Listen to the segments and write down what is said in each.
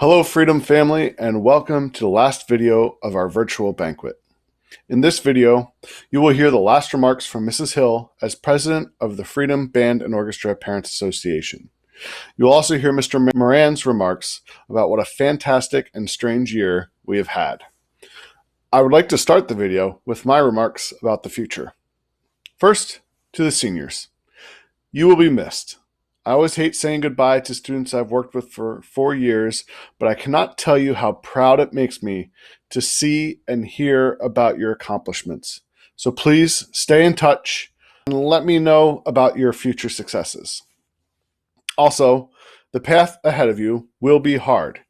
Hello, Freedom family, and welcome to the last video of our virtual banquet. In this video, you will hear the last remarks from Mrs. Hill as president of the Freedom Band and Orchestra Parents Association. You'll also hear Mr. Moran's remarks about what a fantastic and strange year we have had. I would like to start the video with my remarks about the future. First, to the seniors. You will be missed. I always hate saying goodbye to students I've worked with for 4 years, but I cannot tell you how proud it makes me to see and hear about your accomplishments. So please stay in touch and let me know about your future successes. Also, the path ahead of you will be hard.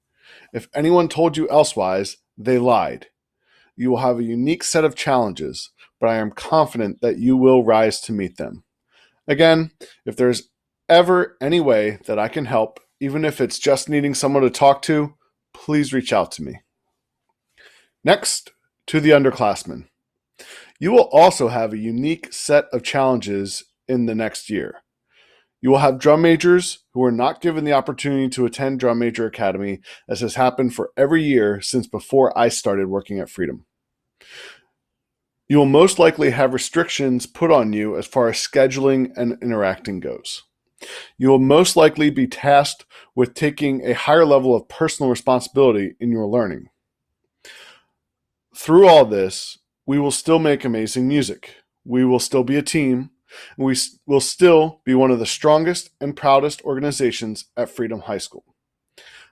If anyone told you elsewise, they lied. You will have a unique set of challenges, but I am confident that you will rise to meet them. Again, if there's ever any way that I can help, even if it's just needing someone to talk to, please reach out to me. Next, to the underclassmen. You will also have a unique set of challenges in the next year. You will have drum majors who are not given the opportunity to attend Drum Major Academy, as has happened for every year since before I started working at Freedom. You will most likely have restrictions put on you as far as scheduling and interacting goes. You will most likely be tasked with taking a higher level of personal responsibility in your learning. Through all this, we will still make amazing music. We will still be a team, and we will still be one of the strongest and proudest organizations at Freedom High School.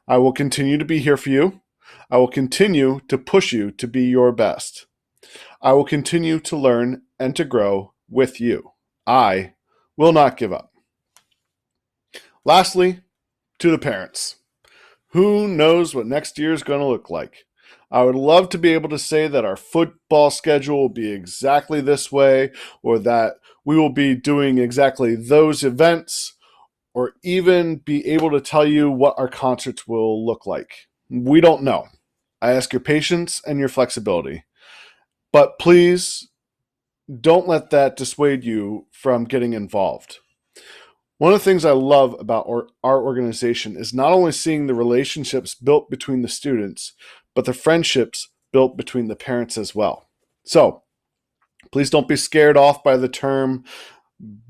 I will continue to be here for you. I will continue to push you to be your best. I will continue to learn and to grow with you. I will not give up. Lastly, to the parents. Who knows what next year is going to look like? I would love to be able to say that our football schedule will be exactly this way, or that we will be doing exactly those events, or even be able to tell you what our concerts will look like. We don't know. I ask your patience and your flexibility. But please don't let that dissuade you from getting involved. One of the things I love about our organization is not only seeing the relationships built between the students, but the friendships built between the parents as well. So please don't be scared off by the term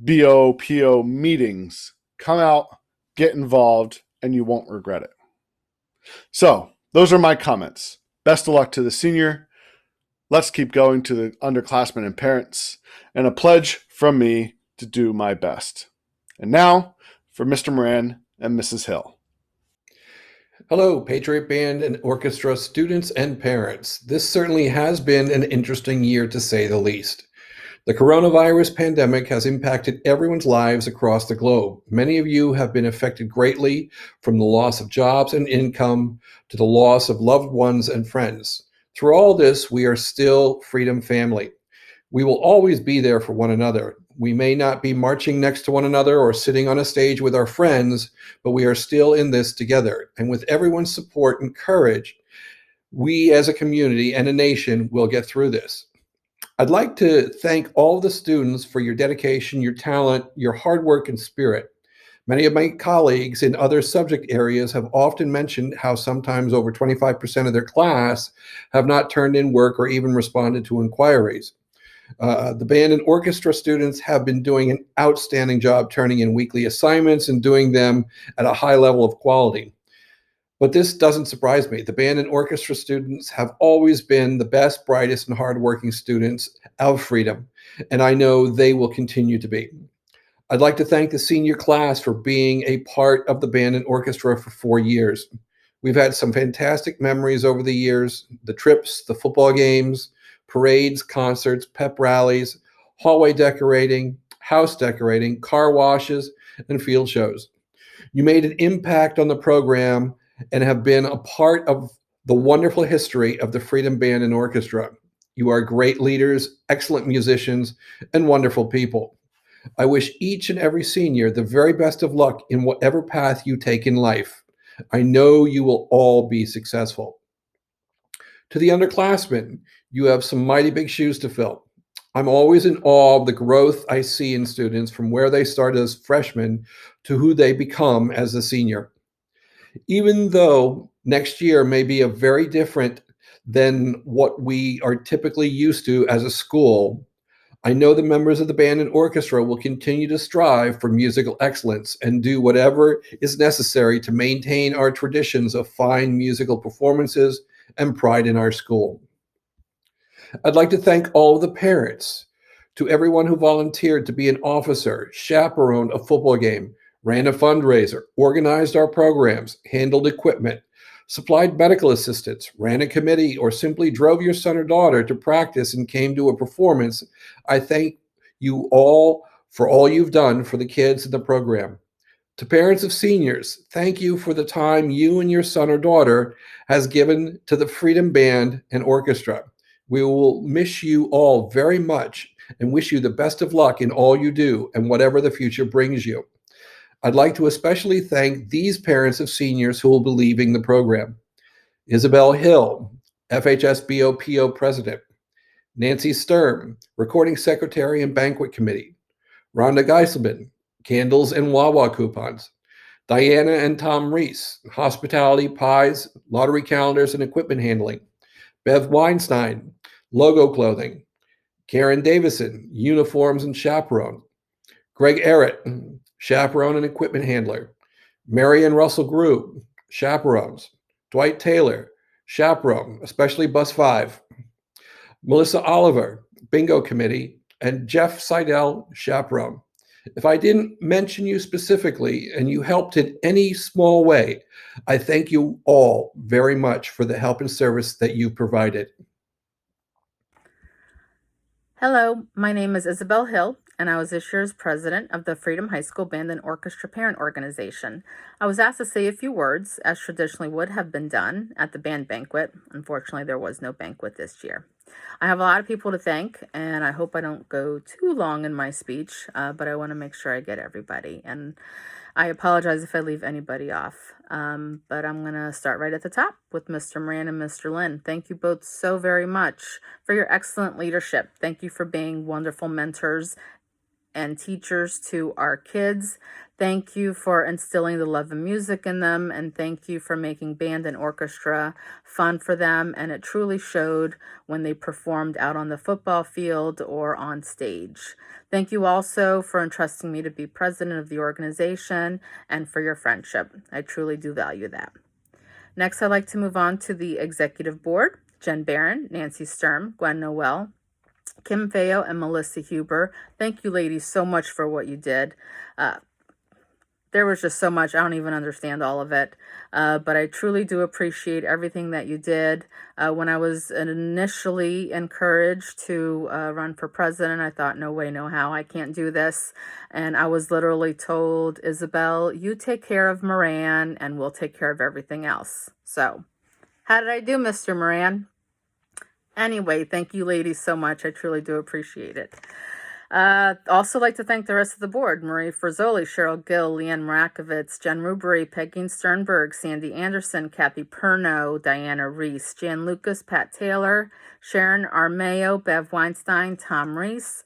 BOPO meetings. Come out, get involved, and you won't regret it. So those are my comments. Best of luck to the senior. Let's keep going to the underclassmen and parents, and a pledge from me to do my best. And now for Mr. Moran and Mrs. Hill. Hello, Patriot Band and Orchestra students and parents. This certainly has been an interesting year, to say the least. The coronavirus pandemic has impacted everyone's lives across the globe. Many of you have been affected greatly, from the loss of jobs and income to the loss of loved ones and friends. Through all this, we are still Freedom family. We will always be there for one another. We may not be marching next to one another or sitting on a stage with our friends, but we are still in this together. And with everyone's support and courage, we as a community and a nation will get through this. I'd like to thank all the students for your dedication, your talent, your hard work and spirit. Many of my colleagues in other subject areas have often mentioned how sometimes over 25% of their class have not turned in work or even responded to inquiries. The band and orchestra students have been doing an outstanding job turning in weekly assignments and doing them at a high level of quality. But this doesn't surprise me. The band and orchestra students have always been the best, brightest, and hardworking students of Freedom, and I know they will continue to be. I'd like to thank the senior class for being a part of the band and orchestra for 4 years. We've had some fantastic memories over the years, the trips, the football games, parades, concerts, pep rallies, hallway decorating, house decorating, car washes, and field shows. You made an impact on the program and have been a part of the wonderful history of the Freedom Band and Orchestra. You are great leaders, excellent musicians, and wonderful people. I wish each and every senior the very best of luck in whatever path you take in life. I know you will all be successful. To the underclassmen, you have some mighty big shoes to fill. I'm always in awe of the growth I see in students from where they started as freshmen to who they become as a senior. Even though Next year may be a very different than what we are typically used to as a school. I know the members of the band and orchestra will continue to strive for musical excellence and do whatever is necessary to maintain our traditions of fine musical performances and pride in our school. I'd like to thank all of the parents, to everyone who volunteered to be an officer, chaperoned a football game, ran a fundraiser, organized our programs, handled equipment, supplied medical assistance, ran a committee, or simply drove your son or daughter to practice and came to a performance. I thank you all for all you've done for the kids in the program. To parents of seniors, thank you for the time you and your son or daughter has given to the Freedom Band and Orchestra. We will miss you all very much and wish you the best of luck in all you do and whatever the future brings you. I'd like to especially thank these parents of seniors who will be leaving the program. Isabel Hill, FHSBOPO President. Nancy Sturm, Recording Secretary and Banquet Committee. Rhonda Geiselman, Candles and Wawa Coupons. Diana and Tom Reese, Hospitality, Pies, Lottery Calendars, and Equipment Handling. Bev Weinstein, Logo Clothing. Karen Davison, Uniforms and Chaperone. Greg Errett, Chaperone and Equipment Handler. Mary and Russell Grube, Chaperones. Dwight Taylor, Chaperone, especially Bus 5. Melissa Oliver, Bingo Committee. And Jeff Seidel, Chaperone. If I didn't mention you specifically and you helped in any small way, I thank you all very much for the help and service that you provided. Hello, my name is Isabel Hill, and I was this year's president of the Freedom High School Band and Orchestra Parent Organization. I was asked to say a few words, as traditionally would have been done at the band banquet. Unfortunately, there was no banquet this year. I have a lot of people to thank, and I hope I don't go too long in my speech, but I want to make sure I get everybody. And I apologize if I leave anybody off, but I'm going to start right at the top with Mr. Moran and Mr. Lynn. Thank you both so very much for your excellent leadership. Thank you for being wonderful mentors and teachers to our kids. Thank you for instilling the love of music in them, and thank you for making band and orchestra fun for them. And it truly showed when they performed out on the football field or on stage. Thank you also for entrusting me to be president of the organization and for your friendship. I truly do value that. Next, I'd like to move on to the executive board. Jen Barron, Nancy Sturm, Gwen Noel, Kim Feo, and Melissa Huber. Thank you, ladies, so much for what you did. There was just so much. I don't even understand all of it. But I truly do appreciate everything that you did. When I was initially encouraged to run for president, I thought, no way, no how, I can't do this. And I was literally told, Isabel, you take care of Moran and we'll take care of everything else. So how did I do, Mr. Moran? Anyway, thank you ladies so much. I truly do appreciate it. Also like to thank the rest of the board: Marie Frisoli, Cheryl Gill, Leanne Marakovitz, Jen Rubery, Peggy Sternberg, Sandy Anderson, Kathy Perno, Diana Reese, Jan Lucas, Pat Taylor, Sharon Armeo, Bev Weinstein, Tom Reese,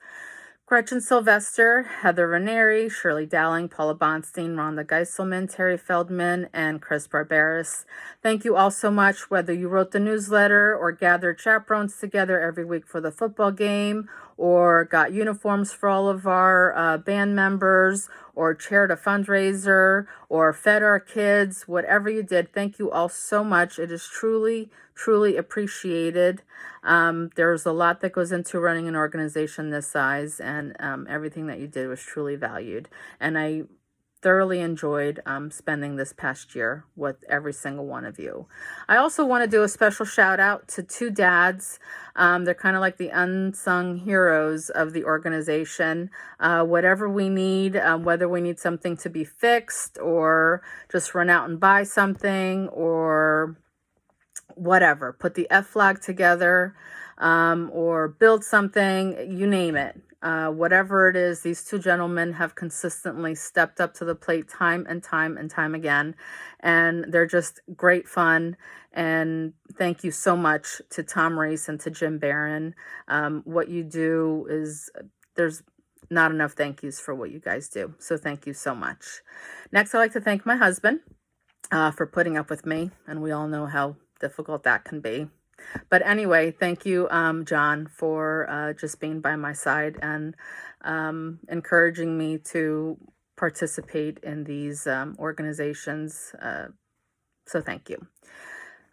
Gretchen Sylvester, Heather Ranieri, Shirley Dowling, Paula Bonstein, Rhonda Geiselman, Terry Feldman, and Chris Barbaras. Thank you all so much, whether you wrote the newsletter or gathered chaperones together every week for the football game, or got uniforms for all of our band members, or chaired a fundraiser, or fed our kids. Whatever you did, thank you all so much. It is truly, truly appreciated. There's a lot that goes into running an organization this size, and everything that you did was truly valued. And I thoroughly enjoyed spending this past year with every single one of you. I also want to do a special shout out to two dads. They're kind of like the unsung heroes of the organization. Whatever we need, whether we need something to be fixed or just run out and buy something or whatever, put the F flag together, or build something, you name it. Whatever it is, these two gentlemen have consistently stepped up to the plate time and time and time again. And they're just great fun. And thank you so much to Tom Reese and to Jim Barron. What you do is, there's not enough thank yous for what you guys do. So thank you so much. Next, I'd like to thank my husband. for putting up with me, and we all know how difficult that can be. But anyway, thank you, John, for just being by my side and encouraging me to participate in these organizations. So thank you.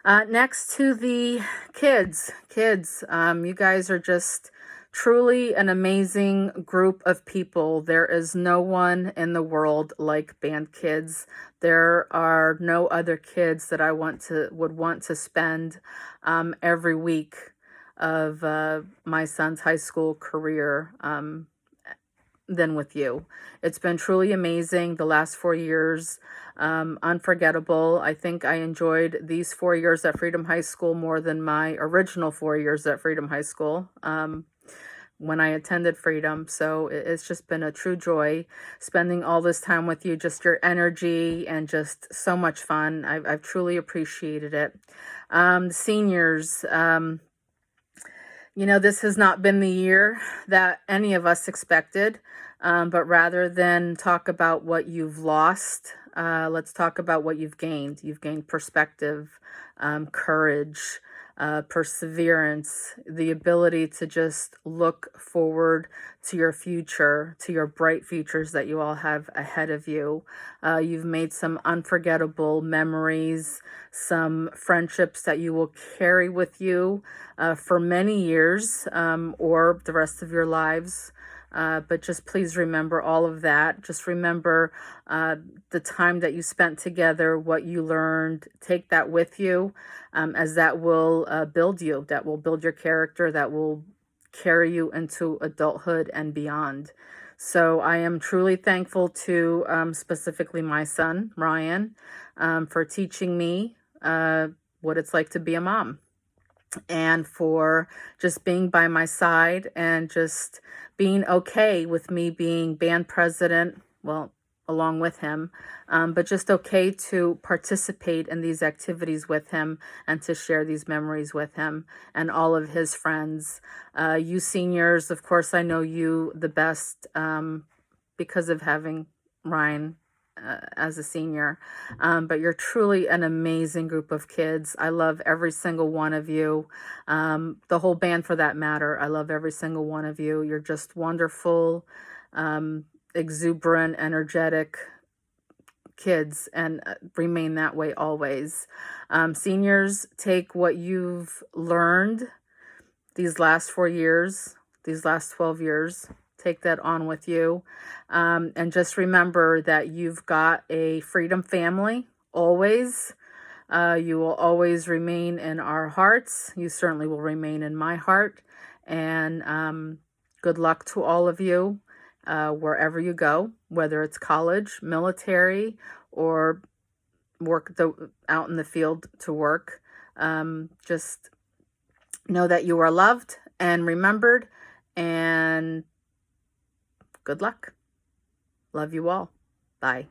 Next to the kids, you guys are just truly an amazing group of people. There is no one in the world like band kids. There are no other kids that I would want to spend every week of my son's high school career than with you. It's been truly amazing. The last 4 years, unforgettable. I think I enjoyed these 4 years at Freedom High School more than my original 4 years at Freedom High School when I attended Freedom. So it's just been a true joy spending all this time with you, just your energy and just so much fun. I've truly appreciated it. Seniors, this has not been the year that any of us expected, but rather than talk about what you've lost, let's talk about what you've gained. You've gained perspective, courage, perseverance, the ability to just look forward to your future, to your bright futures that you all have ahead of you. You've made some unforgettable memories, some friendships that you will carry with you for many years or the rest of your lives. But just please remember all of that. Just remember the time that you spent together, what you learned. Take that with you, as that will build you, that will build your character, that will carry you into adulthood and beyond. So I am truly thankful to specifically my son, Ryan, for teaching me what it's like to be a mom, and for just being by my side and just being okay with me being band president, well, along with him, but just okay to participate in these activities with him and to share these memories with him and all of his friends. You seniors, of course, I know you the best because of having Ryan as a senior, but you're truly an amazing group of kids. I love every single one of you, the whole band for that matter. I love every single one of you. You're just wonderful, exuberant, energetic kids, and remain that way always. Seniors, take what you've learned these last 4 years, these last 12 years, take that on with you. And just remember that you've got a Freedom family always. You will always remain in our hearts. You certainly will remain in my heart. And good luck to all of you wherever you go, whether it's college, military, or out in the field to work. Just know that you are loved and remembered, and good luck. Love you all. Bye.